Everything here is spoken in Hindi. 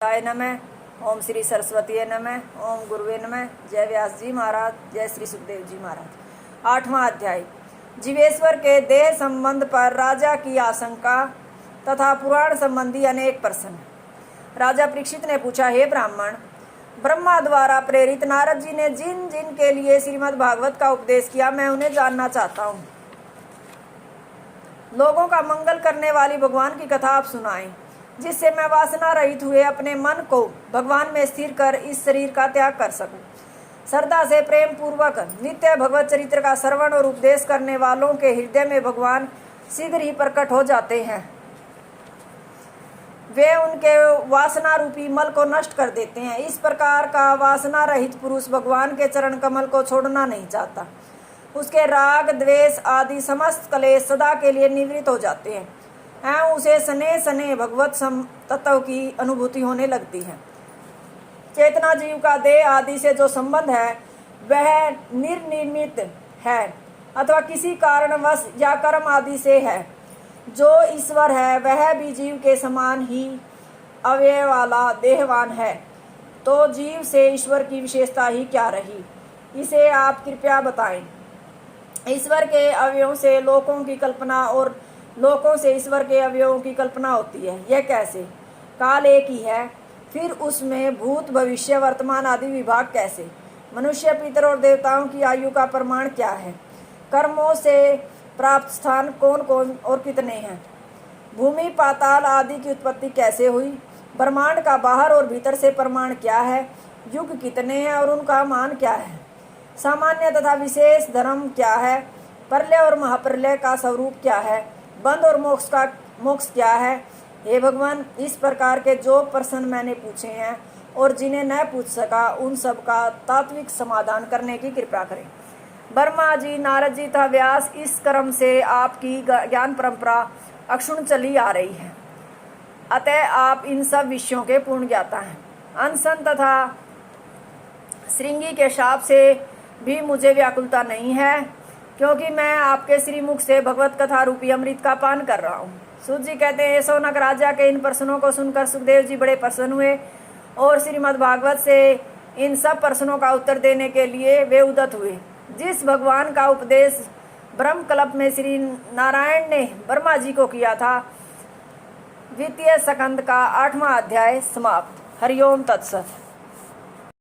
नमः। ओम श्री सरस्वती नमः। ओम गुरुवे नमः। जय व्यास जी महाराज, जय श्री सुखदेव जी महाराज। 8वां अध्याय। जीवेश्वर के देह संबंध पर राजा की आशंका तथा पुराण संबंधी अनेक प्रश्न। राजा परीक्षित ने पूछा, हे ब्राह्मण, ब्रह्मा द्वारा प्रेरित नारद जी ने जिन जिन के लिए श्रीमद् भागवत का उपदेश किया, मैं उन्हें जानना चाहता हूँ। लोगों का मंगल करने वाली भगवान की कथा आप सुनाएं, जिससे मैं वासना रहित हुए अपने मन को भगवान में स्थिर कर इस शरीर का त्याग कर सकूं। श्रद्धा से प्रेम पूर्वक नित्य भगवत चरित्र का श्रवण और उपदेश करने वालों के हृदय में भगवान शीघ्र ही प्रकट हो जाते हैं। वे उनके वासना रूपी मल को नष्ट कर देते हैं। इस प्रकार का वासना रहित पुरुष भगवान के चरण कमल को छोड़ना नहीं चाहता। उसके राग, द्वेष आदि समस्त कलेश सदा के लिए निवृत्त हो जाते हैं एवं उसे सने सने भगवत तत्व की अनुभूति होने लगती है। चेतना जीव का देह आदि से जो संबंध है वह निर्निमित है अथवा किसी कारणवश या कर्म आदि से है। जो ईश्वर है वह भी जीव के समान ही अवयव वाला देहवान है, तो जीव से ईश्वर की विशेषता ही क्या रही, इसे आप कृपया बताएं। ईश्वर के अवयवों से लोकों की कल्पना और लोकों से ईश्वर के अवयवों की कल्पना होती है, यह कैसे? काल एक ही है, फिर उसमें भूत भविष्य वर्तमान आदि विभाग कैसे? मनुष्य, पितर और देवताओं की आयु का प्रमाण क्या है? कर्मों से प्राप्त स्थान कौन कौन और कितने हैं? भूमि पाताल आदि की उत्पत्ति कैसे हुई? ब्रह्मांड का बाहर और भीतर से प्रमाण क्या है? युग कितने हैं और उनका मान क्या है? सामान्य तथा विशेष धर्म क्या है? प्रलय और महाप्रलय का स्वरूप क्या है? बंध और मोक्ष क्या है? हे भगवान, इस प्रकार के जो प्रश्न मैंने पूछे हैं और जिन्हें न पूछ सका, उन सब का तात्विक समाधान करने की कृपा करें। ब्रह्मा जी, नारद जी तथा व्यास, इस क्रम से आपकी ज्ञान परंपरा अक्षुण्ण चली आ रही है। अतः आप इन सब विषयों के पूर्ण ज्ञाता हैं। अनशन तथा श्रृंगी के शाप से भी मुझे व्याकुलता नहीं है, क्योंकि मैं आपके श्रीमुख से भगवत कथा रूपी अमृत का पान कर रहा हूँ। सूत जी कहते हैं, सौनक राजा के इन प्रश्नों को सुनकर सुखदेव जी बड़े प्रसन्न हुए और श्रीमद् भागवत से इन सब प्रश्नों का उत्तर देने के लिए वे उद्यत हुए। जिस भगवान का उपदेश ब्रह्मकल्प में श्री नारायण ने ब्रह्मा जी को किया था, द्वितीय स्कंद का 8वां अध्याय समाप्त। हरिओम तत्सत।